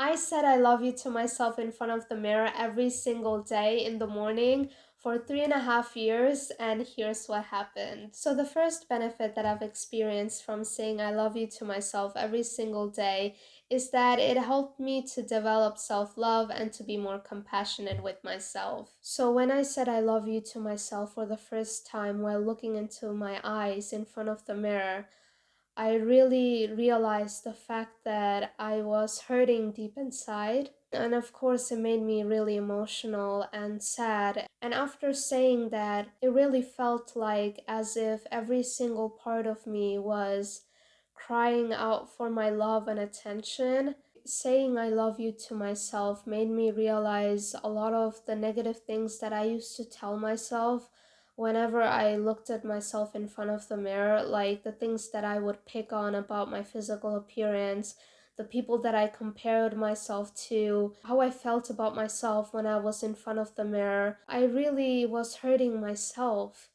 I said I love you to myself in front of the mirror every single day in the morning for 3.5 years, and here's what happened. So the first benefit that I've experienced from saying I love you to myself every single day is that it helped me to develop self-love and to be more compassionate with myself. So when I said I love you to myself for the first time while looking into my eyes in front of the mirror, I really realized the fact that I was hurting deep inside. And of course, it made me really emotional and sad. And after saying that, it really felt like as if every single part of me was crying out for my love and attention. Saying I love you to myself made me realize a lot of the negative things that I used to tell myself whenever I looked at myself in front of the mirror, like the things that I would pick on about my physical appearance, the people that I compared myself to, how I felt about myself when I was in front of the mirror. I really was hurting myself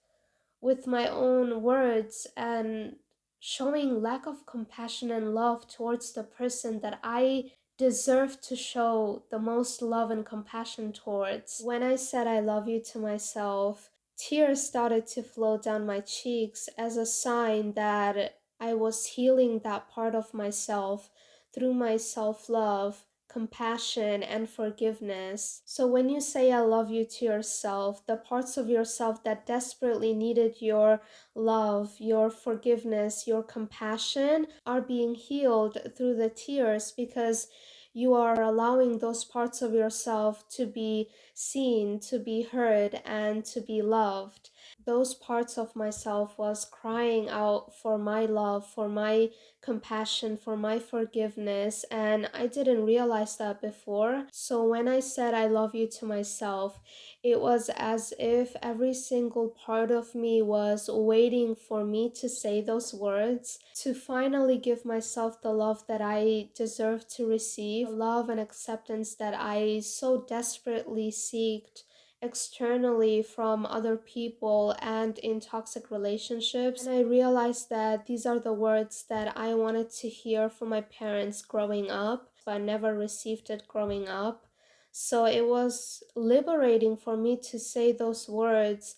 with my own words and showing lack of compassion and love towards the person that I deserve to show the most love and compassion towards. When I said I love you to myself, tears started to flow down my cheeks as a sign that I was healing that part of myself through my self-love, compassion, and forgiveness. So when you say I love you to yourself, the parts of yourself that desperately needed your love, your forgiveness, your compassion are being healed through the tears, because you are allowing those parts of yourself to be seen, to be heard, and to be loved. Those parts of myself was crying out for my love, for my compassion, for my forgiveness, and I didn't realize that before. So when I said I love you to myself, it was as if every single part of me was waiting for me to say those words, to finally give myself the love that I deserve to receive, the love and acceptance that I so desperately seeked externally from other people and in toxic relationships. And I realized that these are the words that I wanted to hear from my parents growing up, but I never received it growing up. So it was liberating for me to say those words,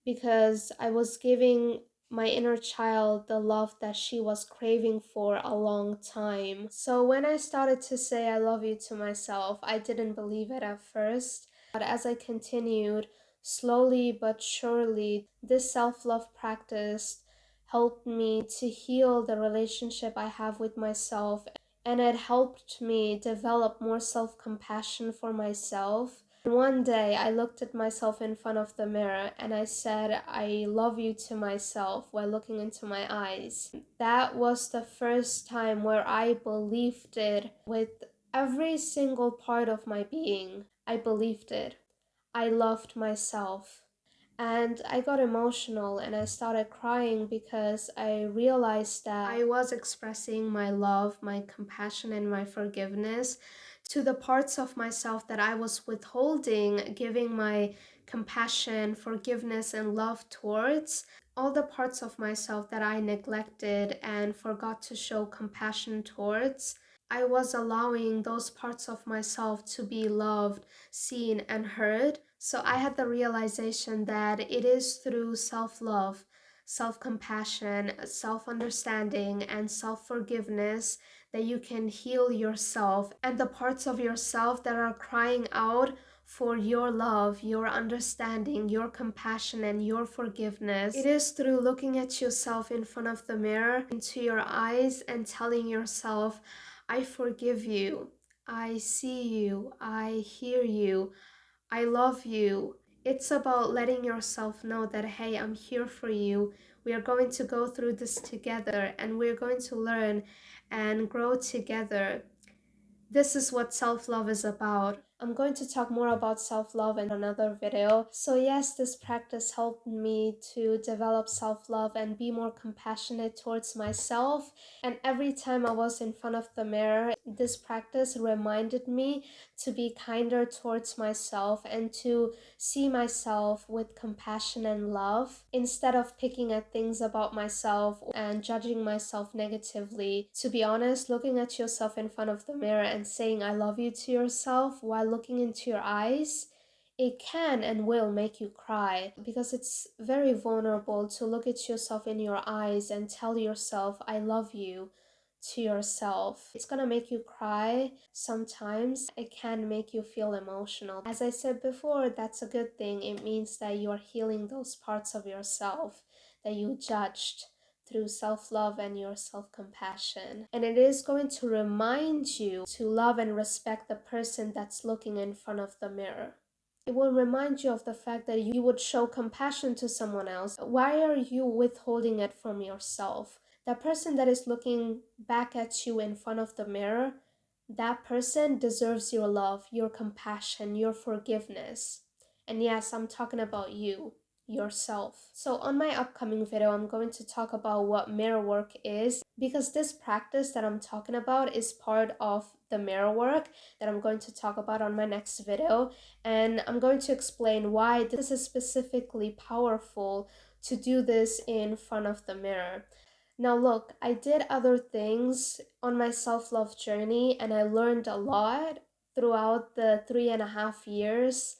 because I was giving my inner child the love that she was craving for a long time. So when I started to say I love you to myself, I didn't believe it at first. But as I continued, slowly but surely, this self-love practice helped me to heal the relationship I have with myself, and it helped me develop more self-compassion for myself. One day I looked at myself in front of the mirror and I said I love you to myself while looking into my eyes. That was the first time where I believed it with every single part of my being. I believed it. I loved myself. And I got emotional and I started crying because I realized that I was expressing my love, my compassion, and my forgiveness to the parts of myself that I was withholding, giving my compassion, forgiveness, and love towards. All the parts of myself that I neglected and forgot to show compassion towards, I was allowing those parts of myself to be loved, seen, and heard. So I had the realization that it is through self-love, self-compassion, self-understanding, and self-forgiveness that you can heal yourself and the parts of yourself that are crying out for your love, your understanding, your compassion, and your forgiveness. It is through looking at yourself in front of the mirror, into your eyes, and telling yourself, I forgive you, I see you, I hear you, I love you. It's about letting yourself know that, hey, I'm here for you. We are going to go through this together and we're going to learn and grow together. This is what self-love is about. I'm going to talk more about self-love in another video. So yes, this practice helped me to develop self-love and be more compassionate towards myself. And every time I was in front of the mirror, this practice reminded me to be kinder towards myself and to see myself with compassion and love instead of picking at things about myself and judging myself negatively. To be honest, looking at yourself in front of the mirror and saying I love you to yourself while looking into your eyes, it can and will make you cry, because it's very vulnerable to look at yourself in your eyes and tell yourself I love you to yourself. It's gonna make you cry sometimes. It can make you feel emotional. As I said before, that's a good thing. It means that you are healing those parts of yourself that you judged through self-love and your self-compassion. And it is going to remind you to love and respect the person that's looking in front of the mirror. It will remind you of the fact that you would show compassion to someone else. Why are you withholding it from yourself? That person that is looking back at you in front of the mirror, that person deserves your love, your compassion, your forgiveness. And yes, I'm talking about you, yourself. So on my upcoming video, I'm going to talk about what mirror work is, because this practice that I'm talking about is part of the mirror work that I'm going to talk about on my next video. And I'm going to explain why this is specifically powerful to do this in front of the mirror. Now look, I did other things on my self-love journey and I learned a lot throughout the 3.5 years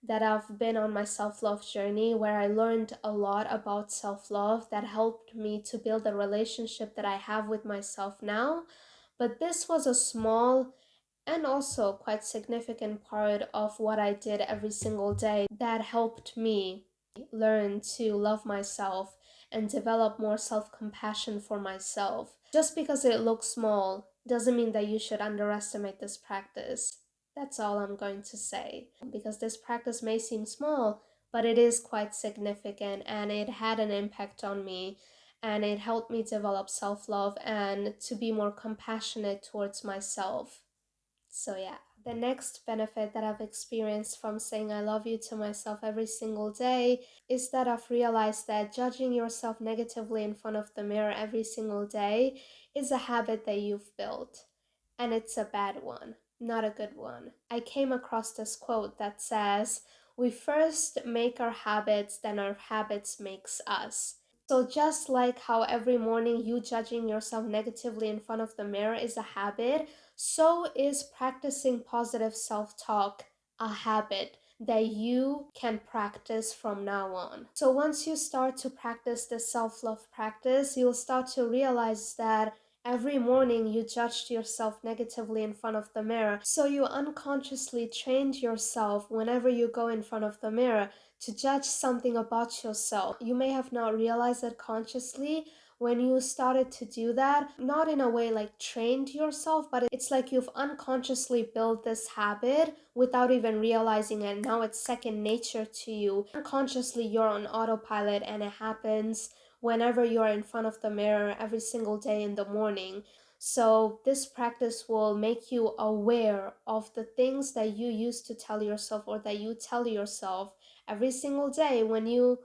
that I've been on my self-love journey, where I learned a lot about self-love that helped me to build the relationship that I have with myself now. But this was a small and also quite significant part of what I did every single day that helped me learn to love myself and develop more self-compassion for myself. Just because it looks small doesn't mean that you should underestimate this practice. That's all I'm going to say. Because this practice may seem small, but it is quite significant and it had an impact on me, and it helped me develop self-love and to be more compassionate towards myself. So yeah, the next benefit that I've experienced from saying I love you to myself every single day is that I've realized that judging yourself negatively in front of the mirror every single day is a habit that you've built. And it's a bad one, not a good one. I came across this quote that says, "We first make our habits, then our habits makes us." So just like how every morning you judging yourself negatively in front of the mirror is a habit, so is practicing positive self-talk a habit that you can practice from now on. So once you start to practice the self-love practice, you'll start to realize that every morning you judged yourself negatively in front of the mirror. So you unconsciously trained yourself whenever you go in front of the mirror to judge something about yourself. You may have not realized it consciously when you started to do that, not in a way like trained yourself, but it's like you've unconsciously built this habit without even realizing it. Now it's second nature to you. Unconsciously you're on autopilot and it happens whenever you're in front of the mirror every single day in the morning. So this practice will make you aware of the things that you used to tell yourself or that you tell yourself every single day when you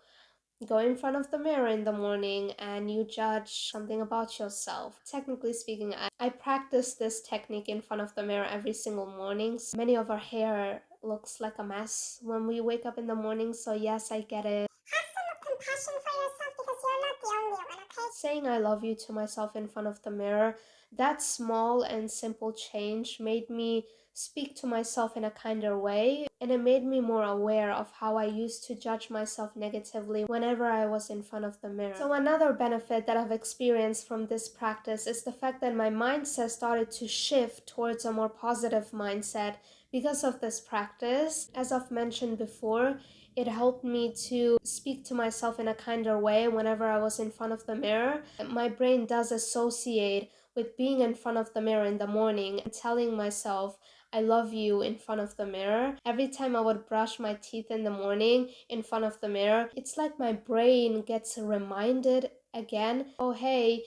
go in front of the mirror in the morning and you judge something about yourself. Technically speaking, I practice this technique in front of the mirror every single morning. So many of our hair looks like a mess when we wake up in the morning, so yes, I get it. Have some compassion for yourself because you're not the only one, okay? Saying I love you to myself in front of the mirror, that small and simple change made me speak to myself in a kinder way, and it made me more aware of how I used to judge myself negatively whenever I was in front of the mirror. So another benefit that I've experienced from this practice is the fact that my mindset started to shift towards a more positive mindset because of this practice. As I've mentioned before, it helped me to speak to myself in a kinder way whenever I was in front of the mirror. My brain does associate with being in front of the mirror in the morning and telling myself I love you in front of the mirror. Every time I would brush my teeth in the morning in front of the mirror, it's like my brain gets reminded again, oh hey,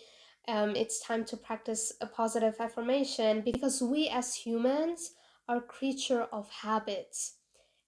it's time to practice a positive affirmation, because we as humans are creature of habits.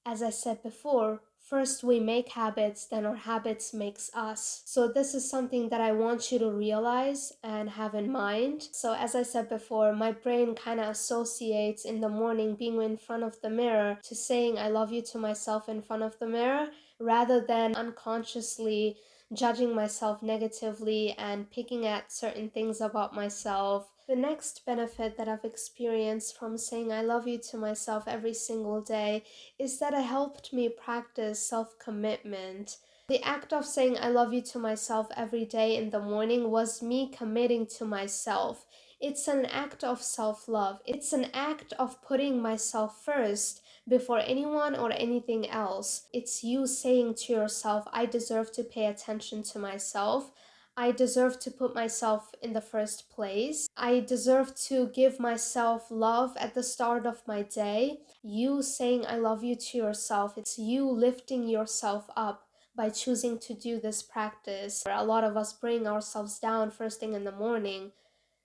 As I said before, first we make habits, then our habits makes us. So this is something that I want you to realize and have in mind. So as I said before, my brain kind of associates in the morning being in front of the mirror to saying I love you to myself in front of the mirror, rather than unconsciously judging myself negatively and picking at certain things about myself. The next benefit that I've experienced from saying I love you to myself every single day is that it helped me practice self-commitment. The act of saying I love you to myself every day in the morning was me committing to myself. It's an act of self-love. It's an act of putting myself first before anyone or anything else. It's you saying to yourself, I deserve to pay attention to myself. I deserve to put myself in the first place. I deserve to give myself love at the start of my day. You saying I love you to yourself, it's you lifting yourself up by choosing to do this practice. A lot of us bring ourselves down first thing in the morning.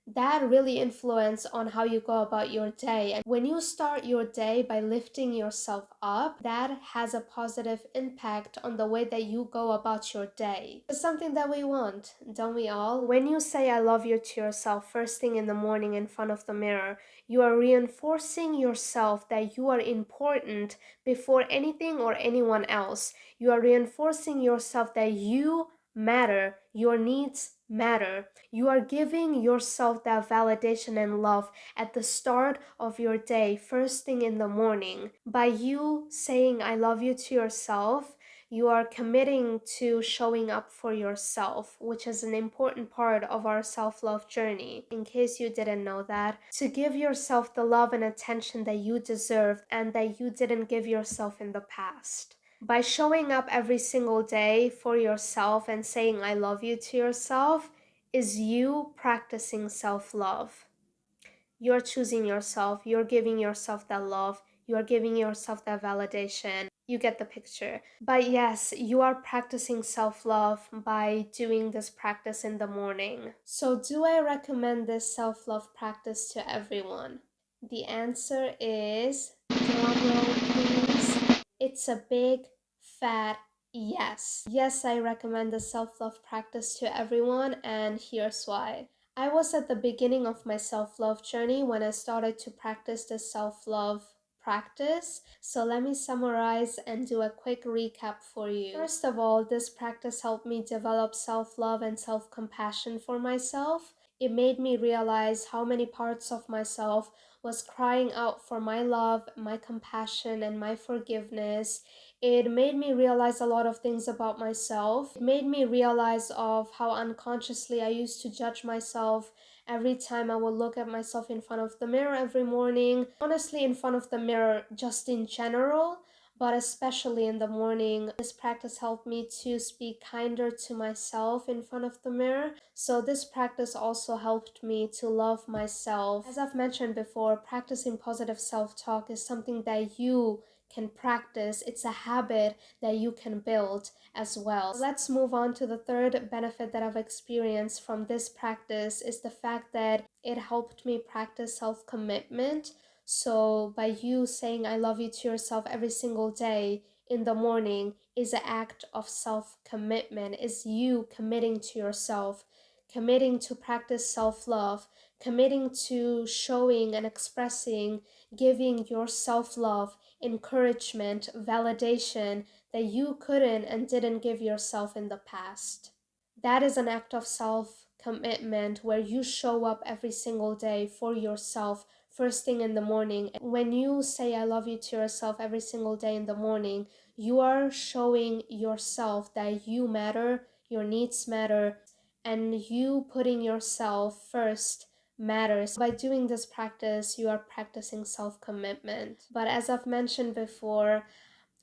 That really influences on how you go about your day. And when you start your day by lifting yourself up, that has a positive impact on the way that you go about your day. It's something that we want, don't we all? When you say I love you to yourself first thing in the morning in front of the mirror, you are reinforcing yourself that you are important before anything or anyone else. You are reinforcing yourself that you matter, your needs matter. You are giving yourself that validation and love at the start of your day, first thing in the morning. By you saying I love you to yourself, you are committing to showing up for yourself, which is an important part of our self-love journey. In case you didn't know that, to give yourself the love and attention that you deserve and that you didn't give yourself in the past. By showing up every single day for yourself and saying I love you to yourself is you practicing self-love. You're choosing yourself, you're giving yourself that love, you're giving yourself that validation. You get the picture. But yes, you are practicing self-love by doing this practice in the morning. So do I recommend this self-love practice to everyone? The answer is, drumroll please, it's a big fat yes. Yes, I recommend the self-love practice to everyone, and here's why. I was at the beginning of my self-love journey when I started to practice the self-love practice. So let me summarize and do a quick recap for you. First of all, this practice helped me develop self-love and self-compassion for myself. It made me realize how many parts of myself was crying out for my love, my compassion, and my forgiveness. It made me realize a lot of things about myself. It made me realize of how unconsciously I used to judge myself every time I would look at myself in front of the mirror every morning. Honestly, in front of the mirror just in general, but especially in the morning. This practice helped me to speak kinder to myself in front of the mirror. So this practice also helped me to love myself. As I've mentioned before, practicing positive self-talk is something that you can practice. It's a habit that you can build as well. Let's move on to the third benefit that I've experienced from this practice is the fact that it helped me practice self-commitment. So by you saying I love you to yourself every single day in the morning is an act of self-commitment, is you committing to yourself, committing to practice self-love, committing to showing and expressing, giving your self-love, encouragement, validation that you couldn't and didn't give yourself in the past. That is an act of self-commitment where you show up every single day for yourself first thing in the morning. When you say I love you to yourself every single day in the morning, you are showing yourself that you matter, your needs matter, and you putting yourself first matters. By doing this practice, you are practicing self-commitment. But as I've mentioned before,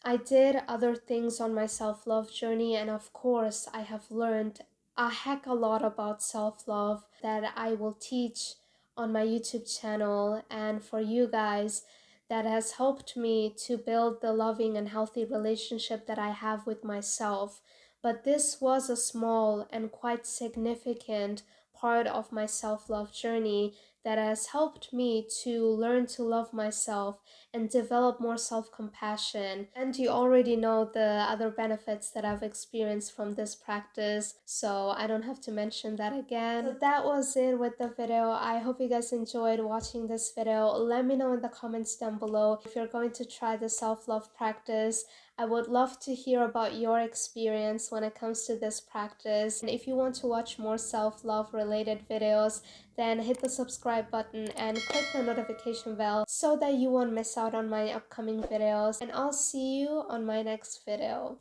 I did other things on my self-love journey, and of course, I have learned a heck a lot about self-love that I will teach on my YouTube channel. And for you guys, that has helped me to build the loving and healthy relationship that I have with myself. But this was a small and quite significant part of my self-love journey that has helped me to learn to love myself and develop more self-compassion. And you already know the other benefits that I've experienced from this practice, so I don't have to mention that again. So that was it with the video. I hope you guys enjoyed watching this video. Let me know in the comments down below if you're going to try the self-love practice. I would love to hear about your experience when it comes to this practice. And if you want to watch more self-love related videos, then hit the subscribe button and click the notification bell so that you won't miss out on my upcoming videos. And I'll see you on my next video.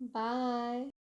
Bye!